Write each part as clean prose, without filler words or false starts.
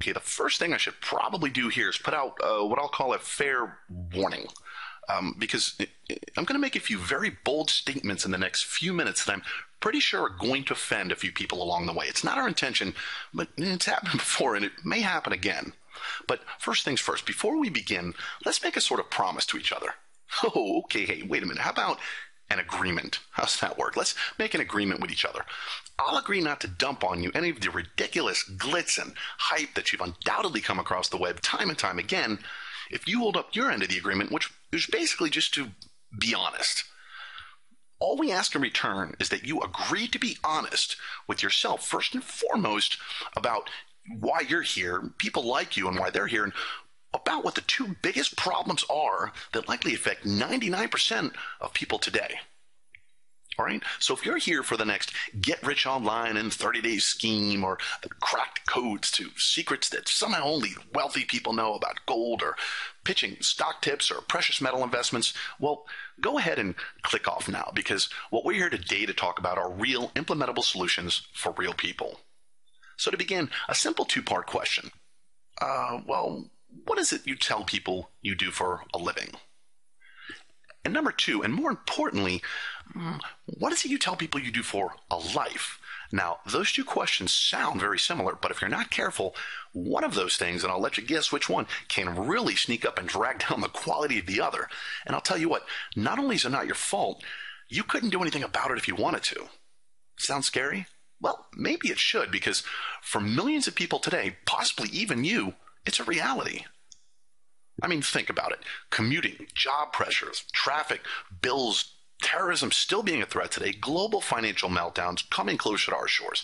Okay, the first thing I should probably do here is put out what I'll call a fair warning. Because I'm going to make a few very bold statements in the next few minutes that I'm pretty sure are going to offend a few people along the way. It's not our intention, but it's happened before and it may happen again. But first things first, before we begin, let's make a sort of promise to each other. Oh, okay, hey, wait a minute. How about an agreement? How's that work? Let's make an agreement with each other. I'll agree not to dump on you any of the ridiculous glitz and hype that you've undoubtedly come across the web time and time again if you hold up your end of the agreement, which is basically just to be honest. All we ask in return is that you agree to be honest with yourself first and foremost about why you're here, people like you and why they're here, and about what the two biggest problems are that likely affect 99% of people today. All right? So if you're here for the next get rich online in 30 days scheme or the cracked codes to secrets that somehow only wealthy people know about gold or pitching stock tips or precious metal investments, well, go ahead and click off now because what we're here today to talk about are real implementable solutions for real people. So to begin, a simple two-part question. What is it you tell people you do for a living? And number two, and more importantly, what is it you tell people you do for a life? Now, those two questions sound very similar, but if you're not careful, one of those things, and I'll let you guess which one, can really sneak up and drag down the quality of the other. And I'll tell you what, not only is it not your fault, you couldn't do anything about it if you wanted to. Sound scary? Well, maybe it should, because for millions of people today, possibly even you, it's a reality. I mean, think about it. Commuting, job pressures, traffic, bills, terrorism still being a threat today, global financial meltdowns coming closer to our shores,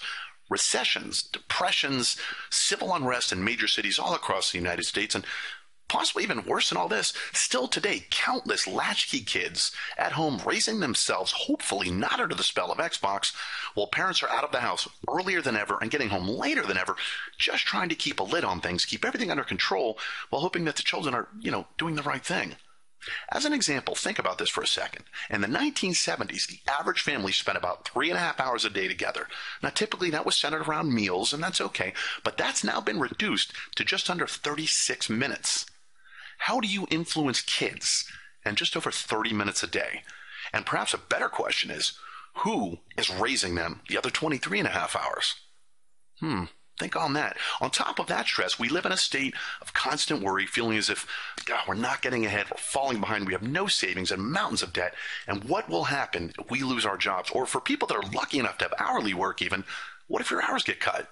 recessions, depressions, civil unrest in major cities all across the United States, and possibly even worse than all this, still today, countless latchkey kids at home raising themselves, hopefully not under the spell of Xbox, while parents are out of the house earlier than ever and getting home later than ever, just trying to keep a lid on things, keep everything under control, while hoping that the children are, doing the right thing. As an example, think about this for a second. In the 1970s, the average family spent about 3.5 hours a day together. Now, typically that was centered around meals, and that's okay, but that's now been reduced to just under 36 minutes. How do you influence kids in just over 30 minutes a day? And perhaps a better question is, who is raising them the other 23.5 hours? Think on that. On top of that stress, we live in a state of constant worry, feeling as if, we're not getting ahead, we're falling behind, we have no savings and mountains of debt. And what will happen if we lose our jobs? Or for people that are lucky enough to have hourly work even, what if your hours get cut?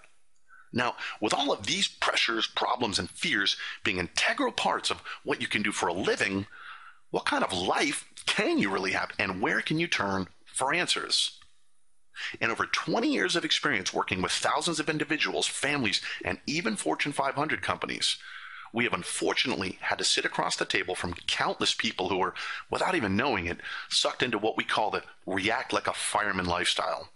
Now, with all of these pressures, problems, and fears being integral parts of what you can do for a living, what kind of life can you really have, and where can you turn for answers? In over 20 years of experience working with thousands of individuals, families, and even Fortune 500 companies, we have unfortunately had to sit across the table from countless people who are, without even knowing it, sucked into what we call the react like a fireman lifestyle.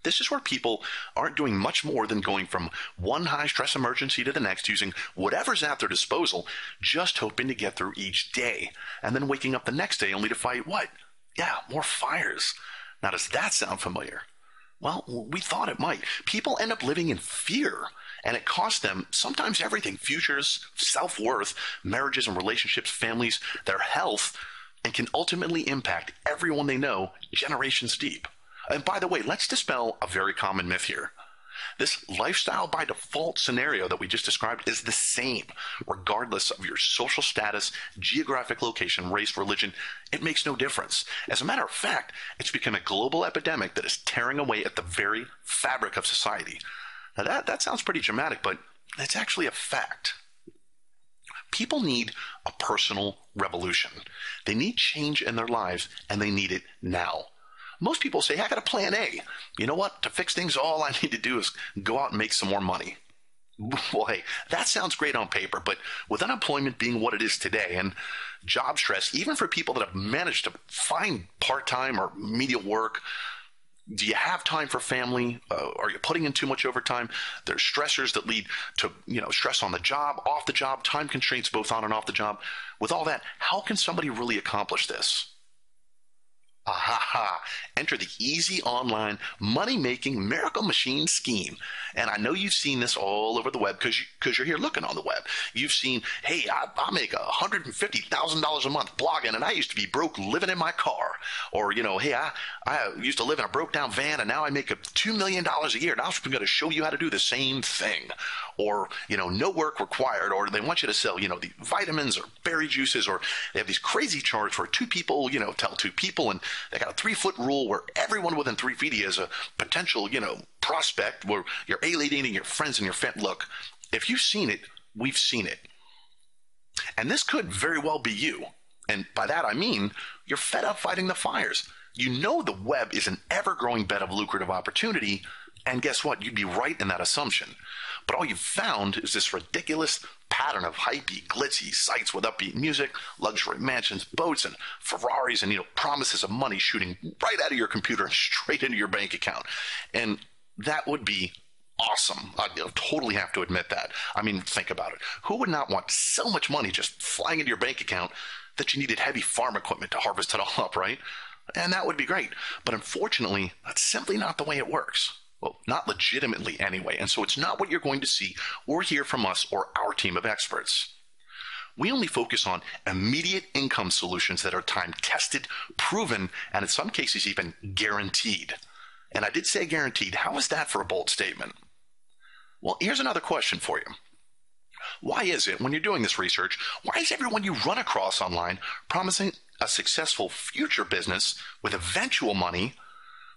This is where people aren't doing much more than going from one high-stress emergency to the next using whatever's at their disposal, just hoping to get through each day, and then waking up the next day only to fight what? More fires. Now, does that sound familiar? Well, we thought it might. People end up living in fear, and it costs them sometimes everything: futures, self-worth, marriages and relationships, families, their health, and can ultimately impact everyone they know generations deep. And by the way, let's dispel a very common myth here. This lifestyle by default scenario that we just described is the same, regardless of your social status, geographic location, race, religion. It makes no difference. As a matter of fact, it's become a global epidemic that is tearing away at the very fabric of society. Now that sounds pretty dramatic, but it's actually a fact. People need a personal revolution. They need change in their lives, and they need it now. Most people say, I got a plan A. You know what? To fix things, all I need to do is go out and make some more money. Well, hey, that sounds great on paper, but with unemployment being what it is today and job stress, even for people that have managed to find part-time or medial work, do you have time for family? Are you putting in too much overtime? There's stressors that lead to, stress on the job, off the job, time constraints both on and off the job. With all that, how can somebody really accomplish this? Ahaha. Enter the easy online money-making miracle machine scheme. And I know you've seen this all over the web because you're here looking on the web. You've seen, hey, I make $150,000 a month blogging, and I used to be broke living in my car. Or, hey, I used to live in a broke-down van, and now I make $2 million a year. Now I'm going to show you how to do the same thing. Or, no work required. Or they want you to sell, the vitamins or berry juices. Or they have these crazy charts where two people, tell two people, and they got a 3-foot rule where everyone within 3 feet is a potential, prospect where you're alienating your friends and your family. Look, if you've seen it, we've seen it. And this could very well be you. And by that, I mean, you're fed up fighting the fires. You know the web is an ever-growing bed of lucrative opportunity. And guess what? You'd be right in that assumption. But all you've found is this ridiculous pattern of hypey, glitzy sites with upbeat music, luxury mansions, boats, and Ferraris, and promises of money shooting right out of your computer and straight into your bank account. And that would be awesome. I totally have to admit that. I mean, think about it. Who would not want so much money just flying into your bank account that you needed heavy farm equipment to harvest it all up, right? And that would be great. But unfortunately, that's simply not the way it works. Well, not legitimately anyway, and so it's not what you're going to see or hear from us or our team of experts. We only focus on immediate income solutions that are time-tested, proven, and in some cases even guaranteed. And I did say guaranteed. How is that for a bold statement? Well, here's another question for you. Why is it, when you're doing this research, why is everyone you run across online promising a successful future business with eventual money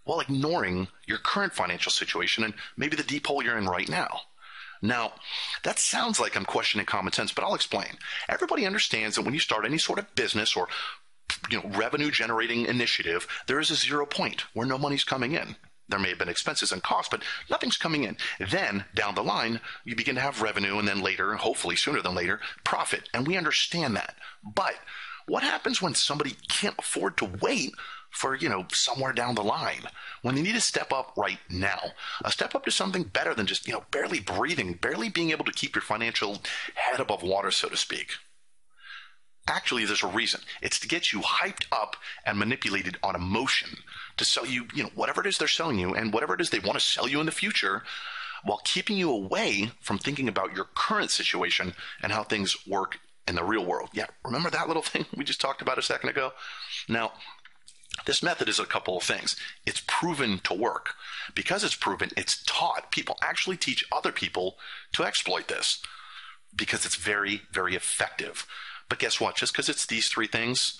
while ignoring your current financial situation and maybe the deep hole you're in right now? Now, that sounds like I'm questioning common sense, but I'll explain. Everybody understands that when you start any sort of business or revenue generating initiative, there is a 0 point where no money's coming in. There may have been expenses and costs, but nothing's coming in. Then, down the line, you begin to have revenue, and then later, hopefully sooner than later, profit. And we understand that. But what happens when somebody can't afford to wait for, somewhere down the line, when they need to step up right now? A step up to something better than just, barely breathing, barely being able to keep your financial head above water, so to speak. Actually, there's a reason. It's to get you hyped up and manipulated on emotion, to sell you, whatever it is they're selling you and whatever it is they want to sell you in the future, while keeping you away from thinking about your current situation and how things work in the real world. Yeah, remember that little thing we just talked about a second ago? Now, this method is a couple of things. It's proven to work. Because it's proven, it's taught. People actually teach other people to exploit this because it's very, very effective. But guess what? Just because it's these 3 things,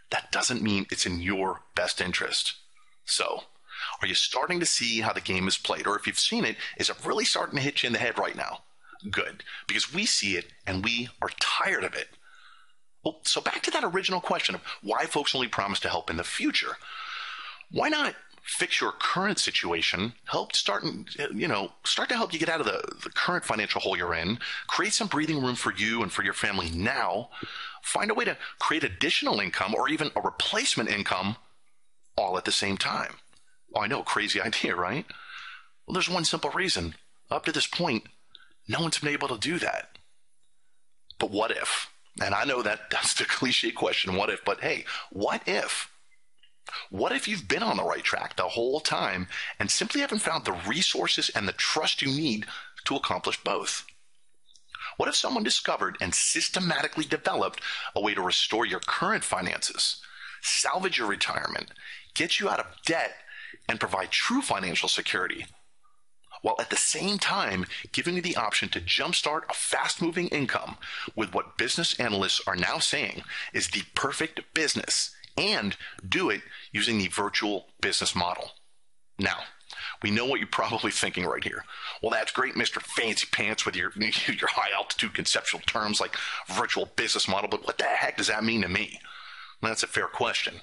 that doesn't mean it's in your best interest. So, are you starting to see how the game is played? Or if you've seen it, is it really starting to hit you in the head right now? Good, because we see it and we are tired of it. Well, so back to that original question of why folks only promise to help in the future. Why not fix your current situation, start to help you get out of the current financial hole you're in, create some breathing room for you and for your family now, find a way to create additional income or even a replacement income all at the same time? Oh, I know, crazy idea, right? Well, there's one simple reason. Up to this point, no one's been able to do that. But what if? And I know that's the cliche question, what if? But hey, what if? What if you've been on the right track the whole time and simply haven't found the resources and the trust you need to accomplish both? What if someone discovered and systematically developed a way to restore your current finances, salvage your retirement, get you out of debt, and provide true financial security, while at the same time giving you the option to jumpstart a fast-moving income with what business analysts are now saying is the perfect business, and do it using the virtual business model? Now, we know what you're probably thinking right here. Well, that's great, Mr. Fancy Pants, with your high-altitude conceptual terms like virtual business model, but what the heck does that mean to me? Well, that's a fair question.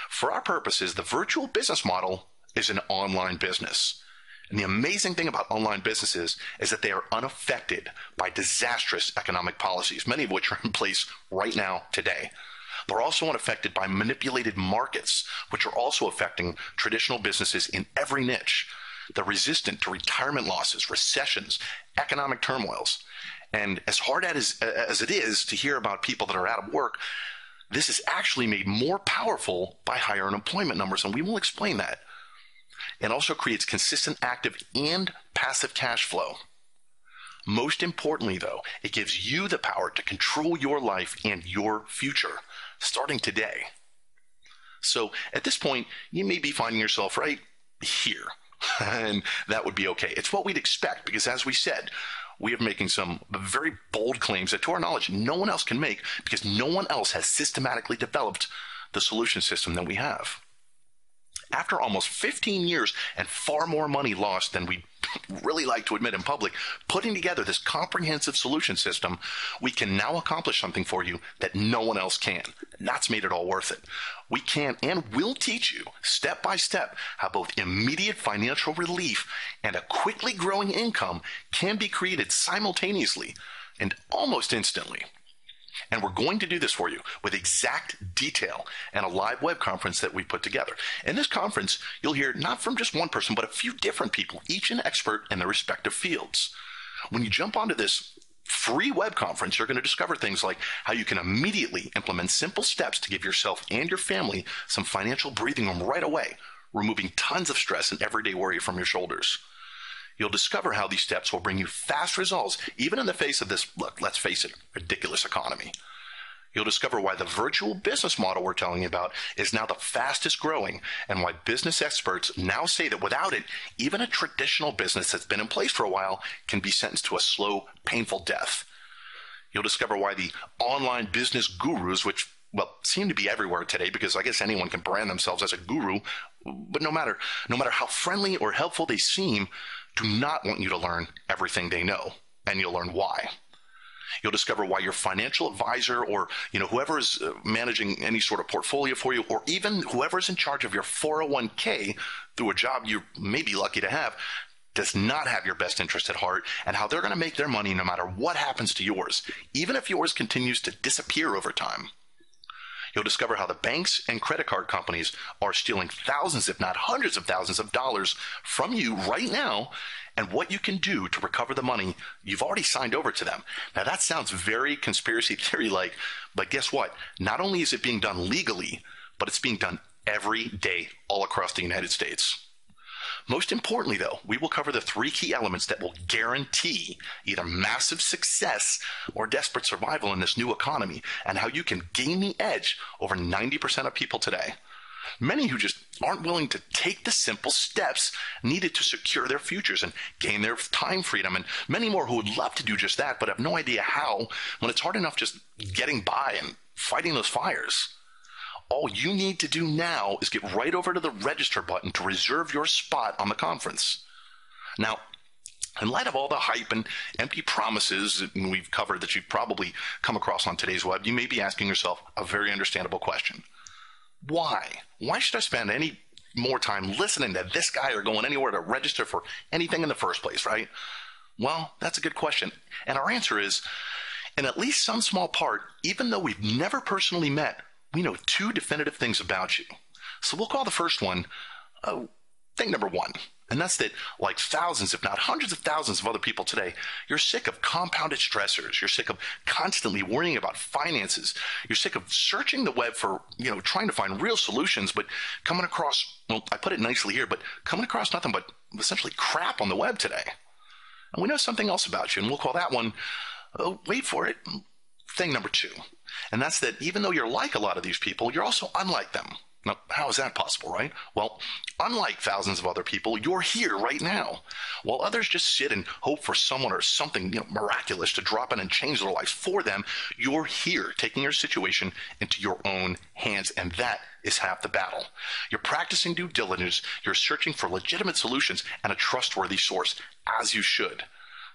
For our purposes, the virtual business model is an online business. And the amazing thing about online businesses is that they are unaffected by disastrous economic policies, many of which are in place right now today. They're also unaffected by manipulated markets, which are also affecting traditional businesses in every niche. They're resistant to retirement losses, recessions, economic turmoils. And as hard as it is to hear about people that are out of work, This is actually made more powerful by higher unemployment numbers, and we will explain that. It also creates consistent active and passive cash flow. Most importantly, though, it gives you the power to control your life and your future, starting today. So at this point, you may be finding yourself right here, and that would be okay. It's what we'd expect because, as we said, we are making some very bold claims that, to our knowledge, no one else can make because no one else has systematically developed the solution system that we have. After almost 15 years and far more money lost than we really like to admit in public, putting together this comprehensive solution system, we can now accomplish something for you that no one else can. And that's made it all worth it. We can and will teach you step by step how both immediate financial relief and a quickly growing income can be created simultaneously and almost instantly. And we're going to do this for you with exact detail and a live web conference that we put together. In this conference, you'll hear not from just one person, but a few different people, each an expert in their respective fields. When you jump onto this free web conference, you're going to discover things like how you can immediately implement simple steps to give yourself and your family some financial breathing room right away, removing tons of stress and everyday worry from your shoulders. You'll discover how these steps will bring you fast results, even in the face of this, look, let's face it, ridiculous economy. You'll discover why the virtual business model we're telling you about is now the fastest growing, and why business experts now say that without it, even a traditional business that's been in place for a while can be sentenced to a slow, painful death. You'll discover why the online business gurus, which, well, seem to be everywhere today because I guess anyone can brand themselves as a guru, but no matter how friendly or helpful they seem, do not want you to learn everything they know, and you'll learn why. You'll discover why your financial advisor or whoever is managing any sort of portfolio for you, or even whoever is in charge of your 401k through a job you may be lucky to have, does not have your best interest at heart, and how they're going to make their money no matter what happens to yours, even if yours continues to disappear over time. You'll discover how the banks and credit card companies are stealing thousands, if not hundreds of thousands of dollars from you right now, and what you can do to recover the money you've already signed over to them. Now that sounds very conspiracy theory-like, but guess what? Not only is it being done legally, but it's being done every day all across the United States. Most importantly, though, we will cover the 3 key elements that will guarantee either massive success or desperate survival in this new economy, and how you can gain the edge over 90% of people today. Many who just aren't willing to take the simple steps needed to secure their futures and gain their time freedom, and many more who would love to do just that but have no idea how when it's hard enough just getting by and fighting those fires. All you need to do now is get right over to the register button to reserve your spot on the conference. Now, in light of all the hype and empty promises we've covered that you've probably come across on today's web, you may be asking yourself a very understandable question. Why? Why should I spend any more time listening to this guy or going anywhere to register for anything in the first place, right? Well, that's a good question. And our answer is, in at least some small part, even though we've never personally met, we know 2 definitive things about you. So we'll call the first one thing number 1. And that's that, like thousands, if not hundreds of thousands of other people today, you're sick of compounded stressors. You're sick of constantly worrying about finances. You're sick of searching the web for, trying to find real solutions, but coming across, well, I put it nicely here, but coming across nothing but essentially crap on the web today. And we know something else about you, and we'll call that one, wait for it, thing number 2. And that's that even though you're like a lot of these people, you're also unlike them. Now, how is that possible, right? Well, unlike thousands of other people, you're here right now. While others just sit and hope for someone or something miraculous to drop in and change their lives for them, you're here taking your situation into your own hands, and that is half the battle. You're practicing due diligence, you're searching for legitimate solutions and a trustworthy source, as you should.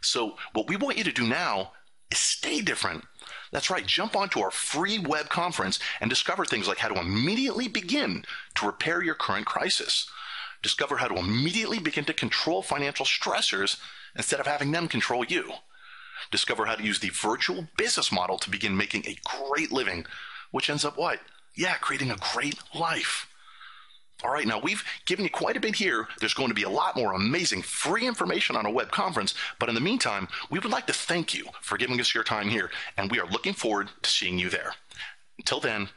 So what we want you to do now is stay different. That's right, jump onto our free web conference and discover things like how to immediately begin to repair your current crisis. Discover how to immediately begin to control financial stressors instead of having them control you. Discover how to use the virtual business model to begin making a great living, which ends up what? Yeah, creating a great life. All right, now we've given you quite a bit here. There's going to be a lot more amazing free information on a web conference, but in the meantime, we would like to thank you for giving us your time here, and we are looking forward to seeing you there. Until then,